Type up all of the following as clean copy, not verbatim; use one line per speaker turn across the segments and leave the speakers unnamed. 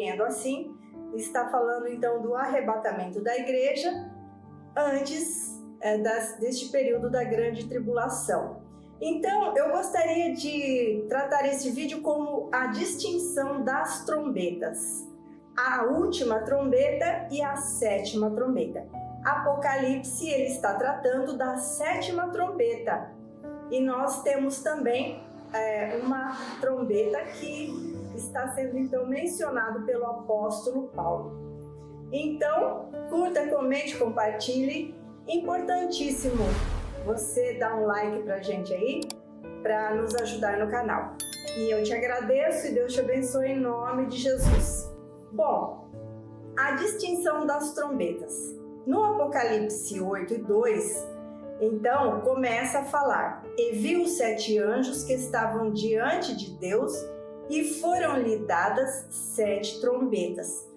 Sendo assim, está falando então do arrebatamento da igreja antes deste período da grande tribulação. Então, eu gostaria de tratar esse vídeo como a distinção das trombetas. A última trombeta e a sétima trombeta. Apocalipse, ele está tratando da sétima trombeta. E nós temos também uma trombeta que está sendo então mencionado pelo apóstolo Paulo. Então, curta, comente, compartilhe. Importantíssimo você dar um like pra gente aí, para nos ajudar no canal. E eu te agradeço e Deus te abençoe em nome de Jesus. Bom, a distinção das trombetas. No Apocalipse 8:2, então, começa a falar: E viu 7 anjos que estavam diante de Deus e foram-lhe dadas 7 trombetas.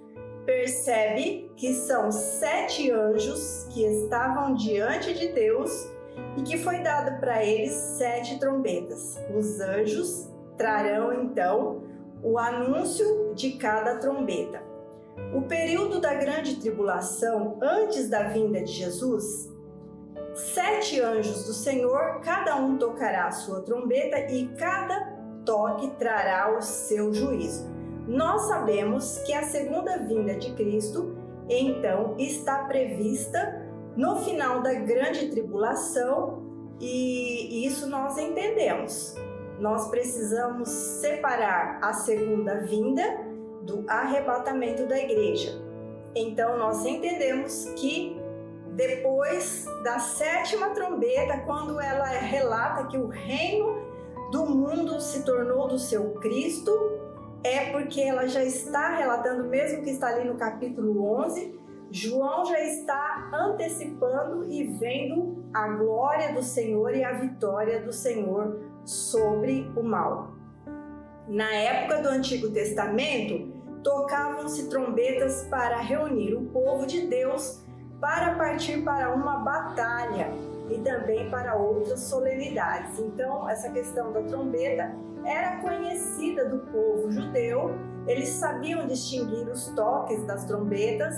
Percebe que são 7 anjos que estavam diante de Deus e que foi dado para eles 7 trombetas. Os anjos trarão então o anúncio de cada trombeta. O período da grande tribulação, antes da vinda de Jesus, 7 anjos do Senhor, cada um tocará a sua trombeta e cada toque trará o seu juízo. Nós sabemos que a segunda vinda de Cristo, então, está prevista no final da grande tribulação, e isso nós entendemos. Nós precisamos separar a segunda vinda do arrebatamento da igreja. Então, nós entendemos que depois da sétima trombeta, quando ela relata que o reino do mundo se tornou do seu Cristo, é porque ela já está relatando, mesmo que está ali no capítulo 11, João já está antecipando e vendo a glória do Senhor e a vitória do Senhor sobre o mal. Na época do Antigo Testamento, tocavam-se trombetas para reunir o povo de Deus para partir para uma batalha e também para outras solenidades. Então, essa questão da trombeta era conhecida do povo judeu, eles sabiam distinguir os toques das trombetas,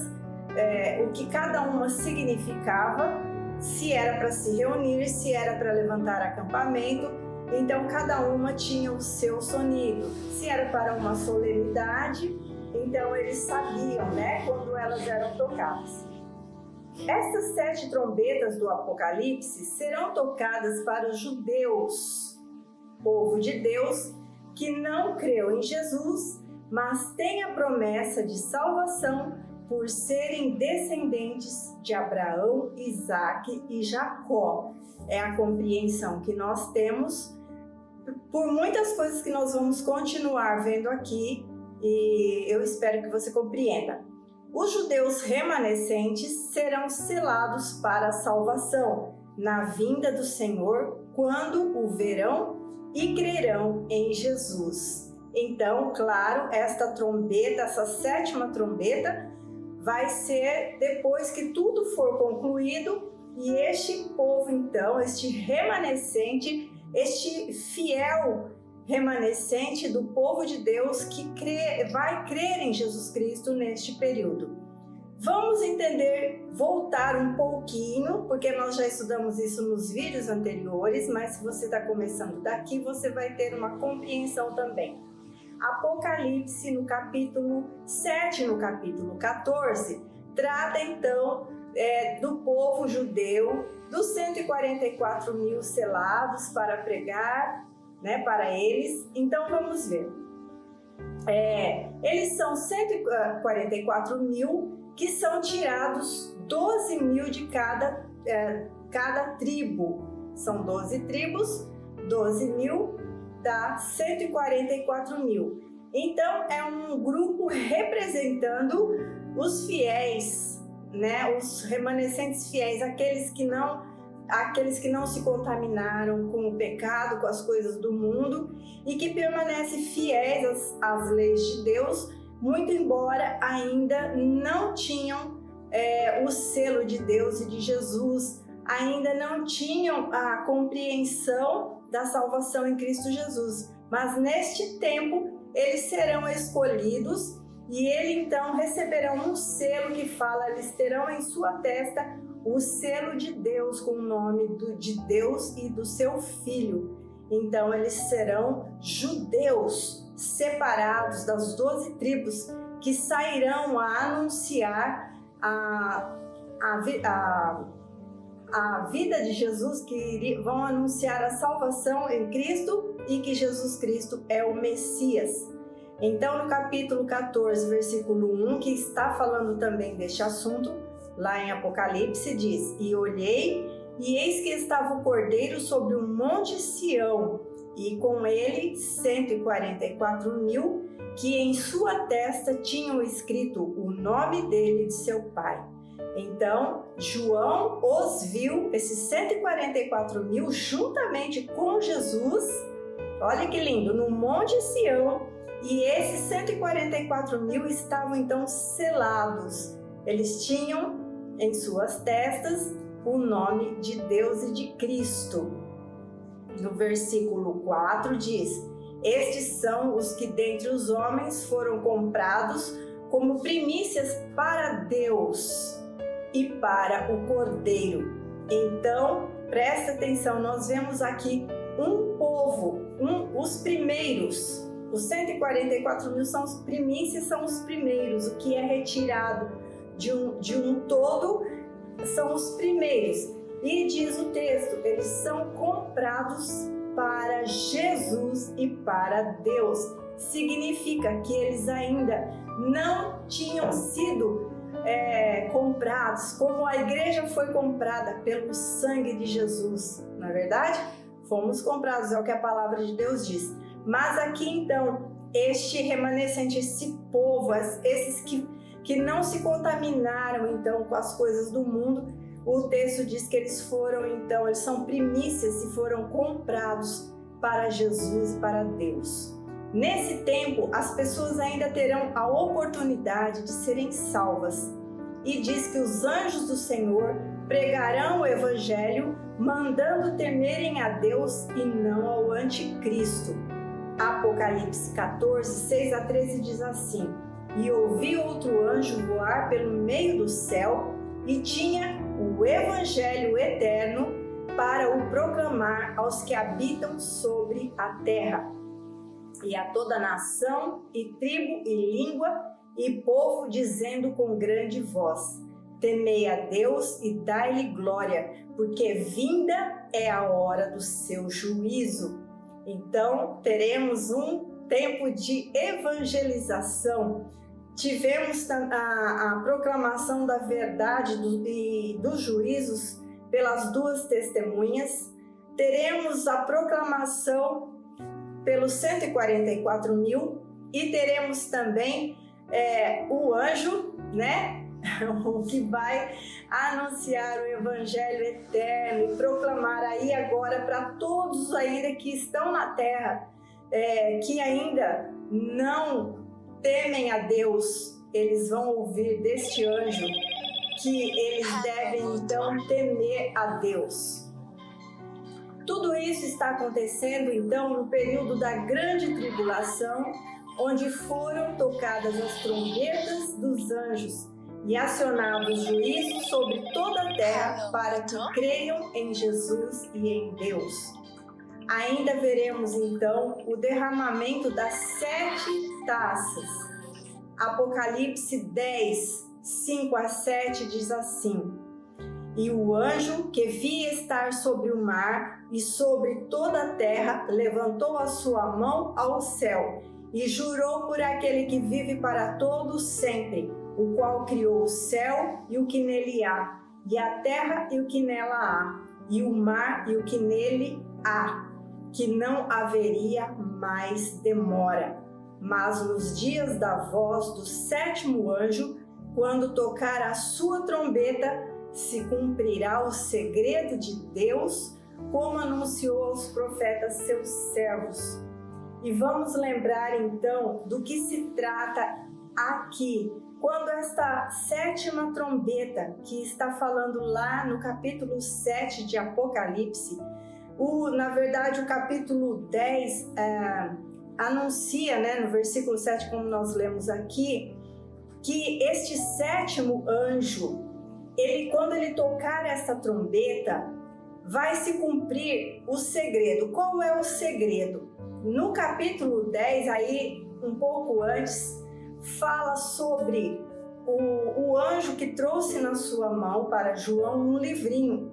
o que cada uma significava, se era para se reunir, se era para levantar acampamento. Então, cada uma tinha o seu sonido. Se era para uma solenidade, então eles sabiam, quando elas eram tocadas. Essas 7 trombetas do Apocalipse serão tocadas para os judeus, povo de Deus, que não creu em Jesus, mas tem a promessa de salvação por serem descendentes de Abraão, Isaque e Jacó. É a compreensão que nós temos por muitas coisas que nós vamos continuar vendo aqui, e eu espero que você compreenda. Os judeus remanescentes serão selados para a salvação na vinda do Senhor, quando o verão e crerão em Jesus. Então, claro, esta trombeta, essa sétima trombeta, vai ser depois que tudo for concluído, e este povo, então, este remanescente, este fiel remanescente do povo de Deus que vai crer em Jesus Cristo neste período. Vamos voltar um pouquinho, porque nós já estudamos isso nos vídeos anteriores, mas se você está começando daqui, você vai ter uma compreensão também. Apocalipse, no capítulo 7, no capítulo 14, trata então do povo judeu, dos 144 mil selados para pregar, para eles. Então vamos ver. Eles são 144 mil que são tirados 12 mil de cada tribo. São 12 tribos, 12 mil dá 144 mil. Então é um grupo representando os fiéis, os remanescentes fiéis, aqueles que não se contaminaram com o pecado, com as coisas do mundo, e que permanecem fiéis às leis de Deus, muito embora ainda não tinham o selo de Deus e de Jesus, ainda não tinham a compreensão da salvação em Cristo Jesus. Mas neste tempo eles serão escolhidos e ele então receberão um selo que fala, eles terão em sua testa o selo de Deus com o nome de Deus e do seu Filho. Então eles serão judeus separados das 12 tribos que sairão a anunciar a vida de Jesus, que vão anunciar a salvação em Cristo e que Jesus Cristo é o Messias. Então no capítulo 14, versículo 1, que está falando também deste assunto, lá em Apocalipse diz: E olhei, e eis que estava o Cordeiro sobre o monte Sião, e com ele 144.000, que em sua testa tinham escrito o nome dele e de seu pai. Então, João os viu, esses 144.000, juntamente com Jesus, olha que lindo, no monte Sião, e esses 144.000 estavam então selados. Eles tinham em suas testas o nome de Deus e de Cristo. No versículo 4 diz: Estes são os que dentre os homens foram comprados como primícias para Deus e para o Cordeiro. Então, presta atenção, nós vemos aqui um povo, os primeiros. Os 144.000 são os primícias, são os primeiros, o que é retirado de um todo são os primeiros. E diz o texto, eles são comprados para Jesus e para Deus. Significa que eles ainda não tinham sido comprados, como a igreja foi comprada pelo sangue de Jesus. Na verdade, fomos comprados, é o que a palavra de Deus diz. Mas aqui então, este remanescente, esse povo, esses que não se contaminaram então com as coisas do mundo, o texto diz que eles são primícias e foram comprados para Jesus e para Deus. Nesse tempo, as pessoas ainda terão a oportunidade de serem salvas. E diz que os anjos do Senhor pregarão o evangelho, mandando temerem a Deus e não ao anticristo. Apocalipse 14, 6 a 13 diz assim: E ouvi outro anjo voar pelo meio do céu, e tinha o evangelho eterno para o proclamar aos que habitam sobre a terra, e a toda nação, e tribo, e língua, e povo, dizendo com grande voz: Temei a Deus e dai-lhe glória, porque vinda é a hora do seu juízo. Então, teremos um tempo de evangelização. Tivemos a proclamação da verdade e dos juízos pelas duas testemunhas. Teremos a proclamação pelos 144.000 e teremos também o anjo, né? O que vai anunciar o evangelho eterno e proclamar aí agora para todos ainda que estão na terra, que ainda não temem a Deus. Eles vão ouvir deste anjo que eles devem então temer a Deus. Tudo isso está acontecendo então no período da grande tribulação, onde foram tocadas as trombetas dos anjos e acionados juízos sobre toda a terra para que creiam em Jesus e em Deus. Ainda veremos então o derramamento das 7 taças. Apocalipse 10, 5 a 7 diz assim: E o anjo que via estar sobre o mar e sobre toda a terra levantou a sua mão ao céu e jurou por aquele que vive para todos sempre, o qual criou o céu e o que nele há, e a terra e o que nela há, e o mar e o que nele há, que não haveria mais demora. Mas nos dias da voz do 7º anjo, quando tocar a sua trombeta, se cumprirá o segredo de Deus, como anunciou aos profetas seus servos. E vamos lembrar então do que se trata aqui, quando esta 7ª trombeta, que está falando lá no capítulo 7 de Apocalipse, na verdade o capítulo 10 anuncia, né, no versículo 7, como nós lemos aqui, que este sétimo anjo, quando ele tocar essa trombeta, vai se cumprir o segredo. Qual é o segredo? No capítulo 10, aí um pouco antes, fala sobre o anjo que trouxe na sua mão para João um livrinho,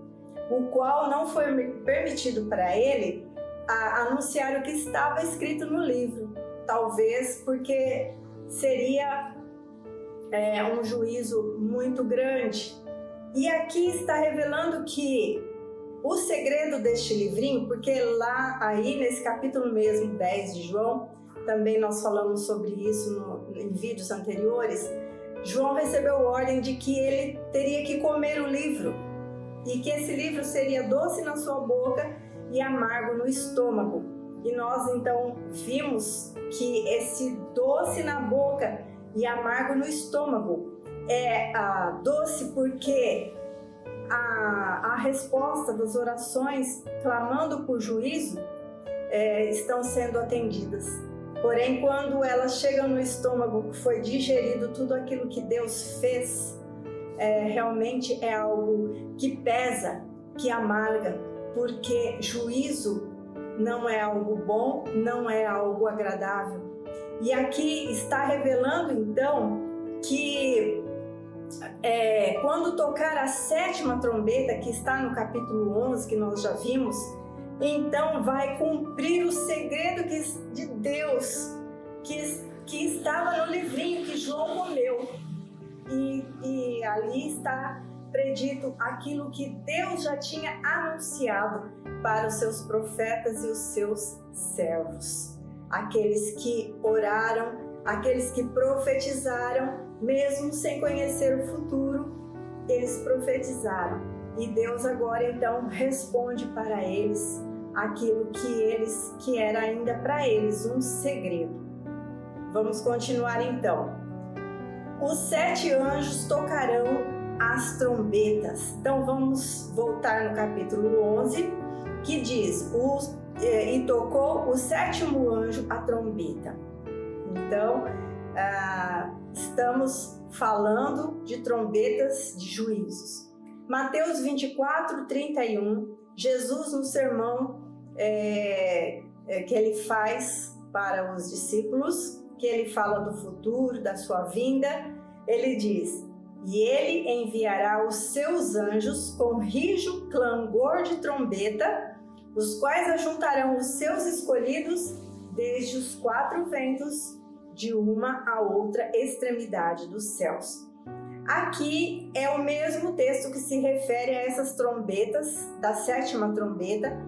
o qual não foi permitido para ele anunciar o que estava escrito no livro. Talvez porque seria um juízo muito grande. E aqui está revelando que o segredo deste livrinho, porque lá aí nesse capítulo mesmo 10 de João, também nós falamos sobre isso em vídeos anteriores, João recebeu ordem de que ele teria que comer o livro e que esse livro seria doce na sua boca e amargo no estômago. E nós então vimos que esse doce na boca e amargo no estômago é doce porque a resposta das orações clamando por juízo estão sendo atendidas. Porém, quando elas chegam no estômago, que foi digerido tudo aquilo que Deus fez, realmente é algo que pesa, que amarga, porque juízo não é algo bom, não é algo agradável. E aqui está revelando então que quando tocar a sétima trombeta, que está no capítulo 11, que nós já vimos, então vai cumprir o segredo de Deus que estava no livrinho que João comeu. E ali está predito aquilo que Deus já tinha anunciado para os seus profetas e os seus servos. Aqueles que oraram, aqueles que profetizaram, mesmo sem conhecer o futuro, eles profetizaram. E Deus agora então responde para eles aquilo que era ainda para eles um segredo. Vamos continuar então. Os 7 anjos tocarão as trombetas. Então vamos voltar no capítulo 11, que diz: e tocou o 7º anjo a trombeta. Então, estamos falando de trombetas de juízos. Mateus 24, 31, Jesus no sermão que ele faz para os discípulos, que ele fala do futuro, da sua vinda, ele diz: e ele enviará os seus anjos com rijo clangor de trombeta, os quais ajuntarão os seus escolhidos desde os 4 ventos, de uma a outra extremidade dos céus. Aqui é o mesmo texto que se refere a essas trombetas, da 7ª trombeta,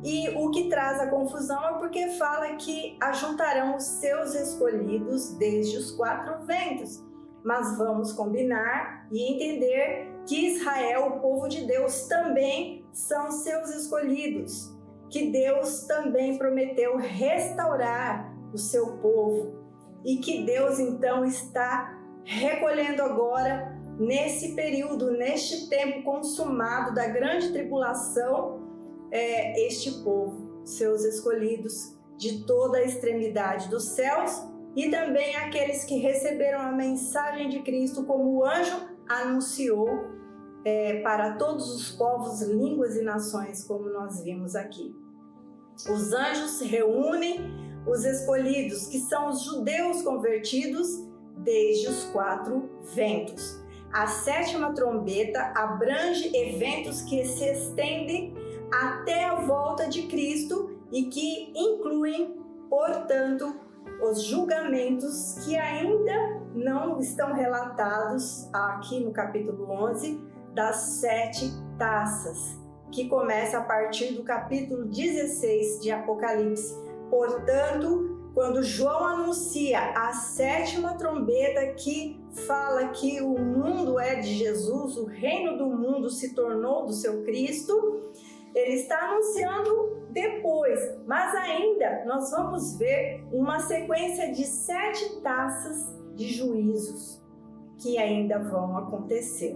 e o que traz a confusão é porque fala que ajuntarão os seus escolhidos desde os 4 ventos. Mas vamos combinar e entender que Israel, o povo de Deus, também são seus escolhidos, que Deus também prometeu restaurar o seu povo e que Deus então está recolhendo agora, nesse período, neste tempo consumado da grande tribulação, este povo, seus escolhidos de toda a extremidade dos céus, e também aqueles que receberam a mensagem de Cristo, como o anjo anunciou para todos os povos, línguas e nações, como nós vimos aqui. Os anjos reúnem os escolhidos, que são os judeus convertidos desde os 4 ventos. A 7ª trombeta abrange eventos que se estendem até a volta de Cristo e que incluem, portanto, os julgamentos que ainda não estão relatados aqui no capítulo 11 das 7 taças, que começa a partir do capítulo 16 de Apocalipse. Portanto, quando João anuncia a 7ª trombeta, que fala que o mundo é de Jesus, o reino do mundo se tornou do seu Cristo, ele está anunciando depois, mas ainda nós vamos ver uma sequência de 7 taças de juízos que ainda vão acontecer.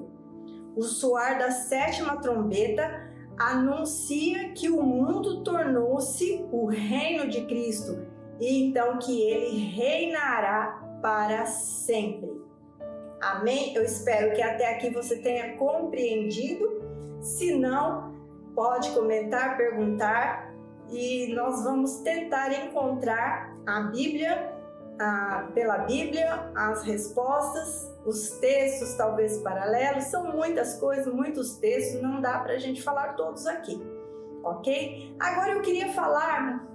O soar da 7ª trombeta anuncia que o mundo tornou-se o reino de Cristo e então que ele reinará para sempre. Amém? Eu espero que até aqui você tenha compreendido. Se não, pode comentar, perguntar e nós vamos tentar encontrar a Bíblia, pela Bíblia, as respostas, os textos talvez paralelos. São muitas coisas, muitos textos, não dá para a gente falar todos aqui, ok? Agora eu queria falar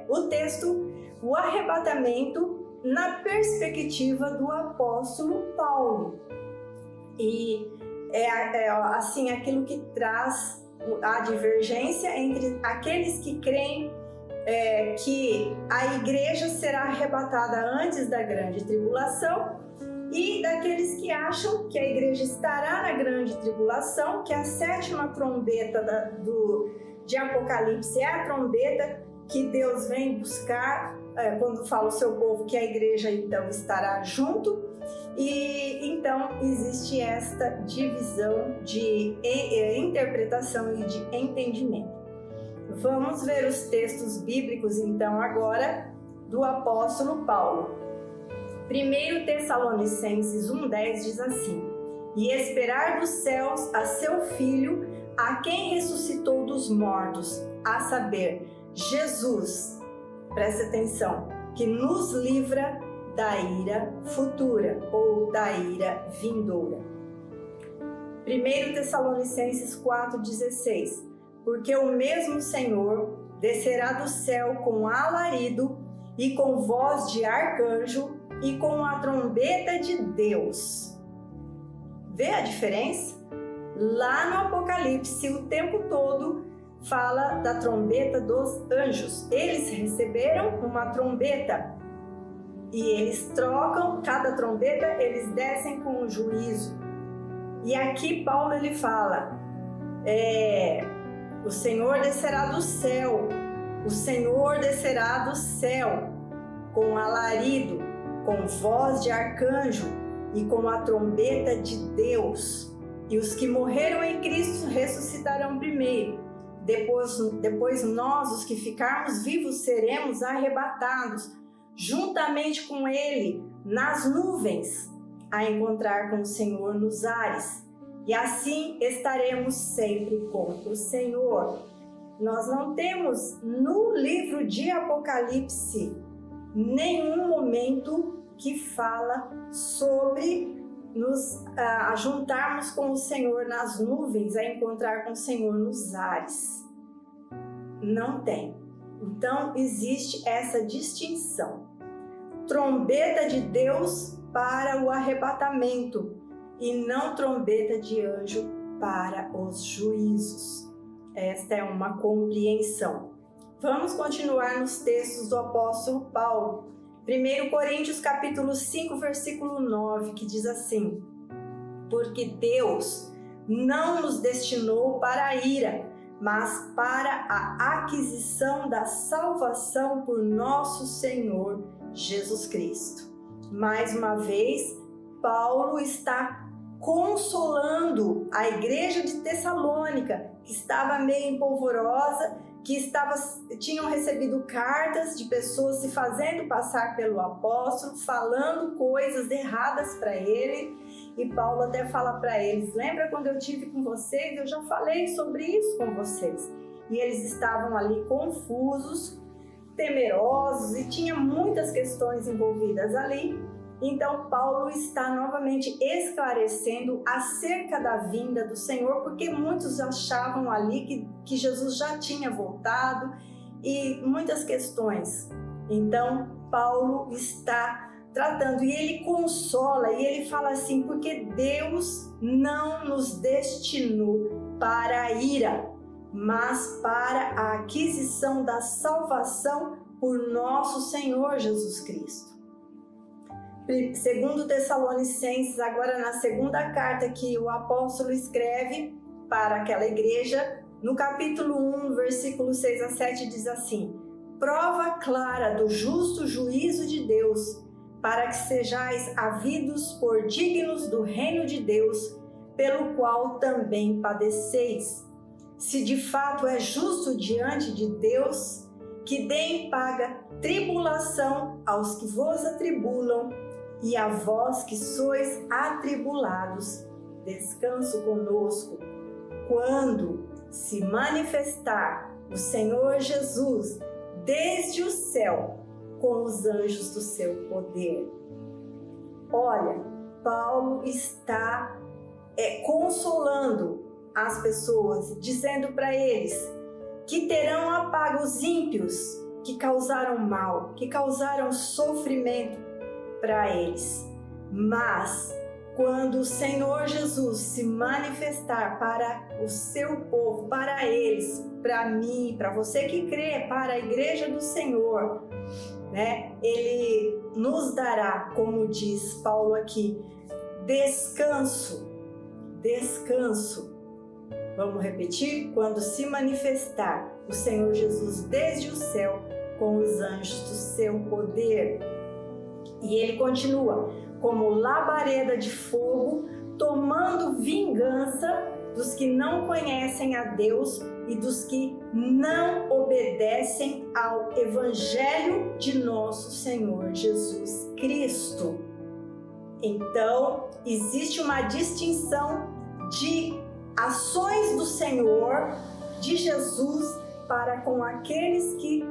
o texto, o arrebatamento, na perspectiva do apóstolo Paulo. E assim, aquilo que traz a divergência entre aqueles que creem que a igreja será arrebatada antes da grande tribulação e daqueles que acham que a igreja estará na grande tribulação, que a sétima trombeta de Apocalipse é a trombeta que Deus vem buscar quando fala o seu povo, que a igreja então estará junto. E então existe esta divisão de interpretação e de entendimento. Vamos ver os textos bíblicos então agora do apóstolo Paulo. 1 Tessalonicenses 1,10 diz assim: e esperar dos céus a seu Filho, a quem ressuscitou dos mortos, a saber, Jesus, preste atenção, que nos livra da ira futura ou da ira vindoura. 1 Tessalonicenses 4,16: porque o mesmo Senhor descerá do céu com alarido e com voz de arcanjo e com a trombeta de Deus. Vê a diferença? Lá no Apocalipse, o tempo todo fala da trombeta dos anjos. Eles receberam uma trombeta e eles trocam, cada trombeta eles descem com o juízo. E aqui Paulo ele fala, o Senhor descerá do céu, o Senhor descerá do céu com alarido, com voz de arcanjo e com a trombeta de Deus. E os que morreram em Cristo ressuscitarão primeiro. Depois nós, os que ficarmos vivos, seremos arrebatados juntamente com Ele nas nuvens, a encontrar com o Senhor nos ares. E assim estaremos sempre com o Senhor. Nós não temos no livro de Apocalipse nenhum momento que fala sobre nos juntarmos com o Senhor nas nuvens, a encontrar com o Senhor nos ares. Não tem. Então existe essa distinção. Trombeta de Deus para o arrebatamento e não trombeta de anjo para os juízos. Esta é uma compreensão. Vamos continuar nos textos do apóstolo Paulo. 1 Coríntios capítulo 5, versículo 9, que diz assim: porque Deus não nos destinou para a ira, mas para a aquisição da salvação por nosso Senhor Jesus Cristo. Mais uma vez, Paulo está consolando a igreja de Tessalônica, que estava meio empolvorosa, que tinham recebido cartas de pessoas se fazendo passar pelo apóstolo, falando coisas erradas para ele. E Paulo até fala para eles: lembra quando eu estive com vocês? Eu já falei sobre isso com vocês. E eles estavam ali confusos, temerosos e tinha muitas questões envolvidas ali. Então Paulo está novamente esclarecendo acerca da vinda do Senhor, porque muitos achavam ali que Jesus já tinha voltado e muitas questões. Então Paulo está tratando e ele consola e ele fala assim: porque Deus não nos destinou para a ira, mas para a aquisição da salvação por nosso Senhor Jesus Cristo. 2 Tessalonicenses, agora na segunda carta que o apóstolo escreve para aquela igreja, no capítulo 1, versículo 6 a 7, diz assim: prova clara do justo juízo de Deus, para que sejais havidos por dignos do reino de Deus, pelo qual também padeceis. Se de fato é justo diante de Deus, que dê em paga tribulação aos que vos atribulam, E a vós que sois atribulados, descanso conosco, quando se manifestar o Senhor Jesus desde o céu com os anjos do seu poder. Olha, Paulo está consolando as pessoas, dizendo para eles que terão apago os ímpios que causaram mal, que causaram sofrimento para eles. Mas quando o Senhor Jesus se manifestar para o seu povo, para eles, para mim, para você que crê, para a igreja do Senhor, né? Ele nos dará, como diz Paulo aqui, descanso. Descanso. Vamos repetir? Quando se manifestar o Senhor Jesus desde o céu com os anjos do seu poder. E ele continua, como labareda de fogo, tomando vingança dos que não conhecem a Deus e dos que não obedecem ao Evangelho de nosso Senhor Jesus Cristo. Então, existe uma distinção de ações do Senhor, de Jesus, para com aqueles que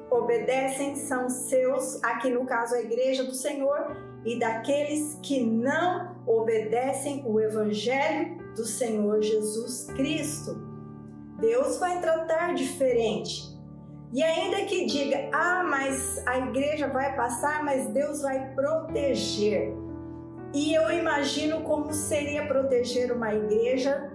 obedecem, são seus, aqui no caso a igreja do Senhor, e daqueles que não obedecem o Evangelho do Senhor Jesus Cristo. Deus vai tratar diferente. E ainda que diga, mas a igreja vai passar, mas Deus vai proteger. E eu imagino como seria proteger uma igreja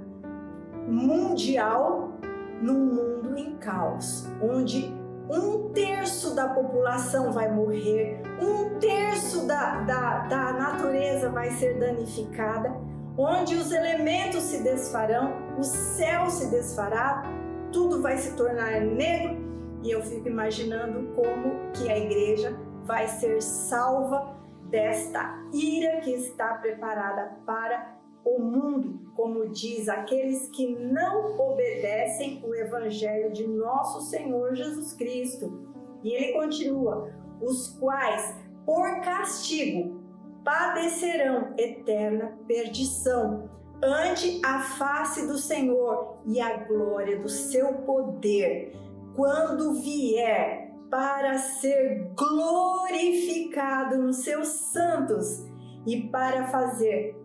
mundial num mundo em caos, onde 1/3 da população vai morrer, 1/3 da natureza vai ser danificada, onde os elementos se desfarão, o céu se desfará, tudo vai se tornar negro, e eu fico imaginando como que a igreja vai ser salva desta ira que está preparada para o mundo, como diz aqueles que não obedecem o Evangelho de nosso Senhor Jesus Cristo. E ele continua, os quais por castigo padecerão eterna perdição ante a face do Senhor e a glória do seu poder, quando vier para ser glorificado nos seus santos e para fazer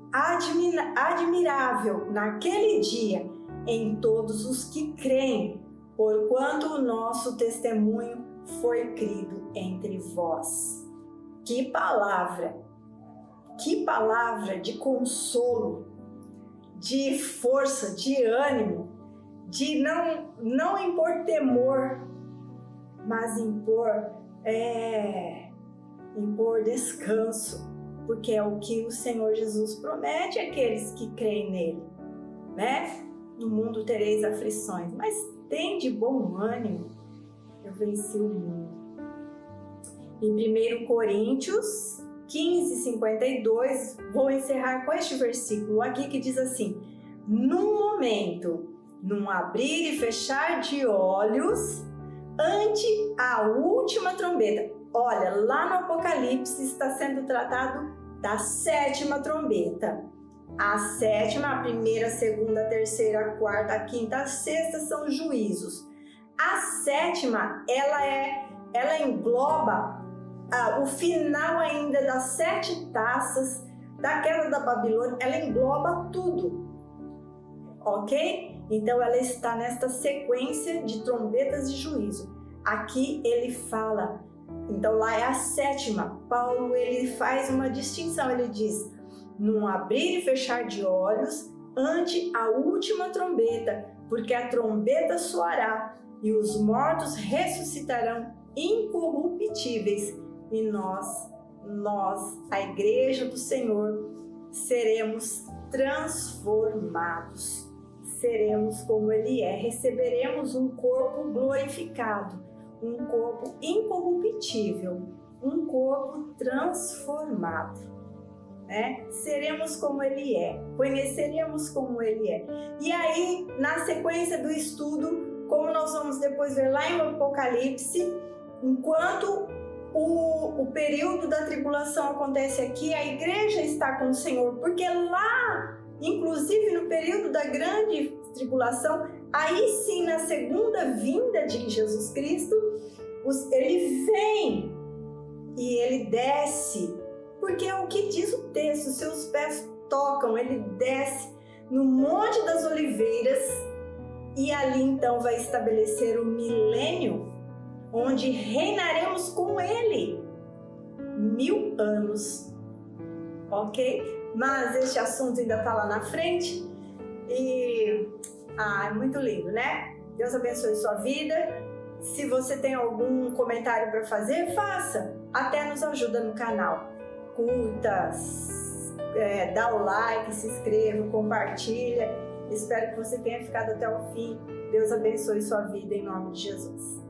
admirável naquele dia em todos os que creem, porquanto o nosso testemunho foi crido entre vós. Que palavra de consolo, de força, de ânimo, de não impor temor, mas impor descanso, porque é o que o Senhor Jesus promete àqueles que creem nele, né? No mundo tereis aflições, mas tem de bom ânimo, eu venci o mundo. Em 1 Coríntios 15:52, vou encerrar com este versículo aqui que diz assim: num momento, num abrir e fechar de olhos, ante a última trombeta. Olha, lá no Apocalipse está sendo tratado da 7ª trombeta. A 7ª, a 1ª, a 2ª, a 3ª, a 4ª, a 5ª, a 6ª são juízos. A 7ª, ela engloba o final ainda das 7 taças da queda da Babilônia, ela engloba tudo, ok? Então ela está nesta sequência de trombetas de juízo. Aqui ele fala, então lá é a 7ª. Paulo ele faz uma distinção, ele diz, num abrir e fechar de olhos, ante a última trombeta, porque a trombeta soará e os mortos ressuscitarão incorruptíveis, e nós, a igreja do Senhor, seremos transformados. Seremos como Ele é, receberemos um corpo glorificado, um corpo incorruptível, um corpo transformado, né? Seremos como Ele é, conheceremos como Ele é. E aí, na sequência do estudo, como nós vamos depois ver lá em Apocalipse, enquanto o período da tribulação acontece aqui, a igreja está com o Senhor, porque lá, inclusive no período da grande tribulação, aí sim, na segunda vinda de Jesus Cristo, ele vem e ele desce, porque é o que diz o texto, seus pés tocam, ele desce no Monte das Oliveiras e ali então vai estabelecer o milênio, onde reinaremos com ele 1000 anos, ok? Mas este assunto ainda está lá na frente e é muito lindo, né? Deus abençoe sua vida. Se você tem algum comentário para fazer, faça. Até nos ajuda no canal. Curta, dá o like, se inscreva, compartilha. Espero que você tenha ficado até o fim. Deus abençoe sua vida em nome de Jesus.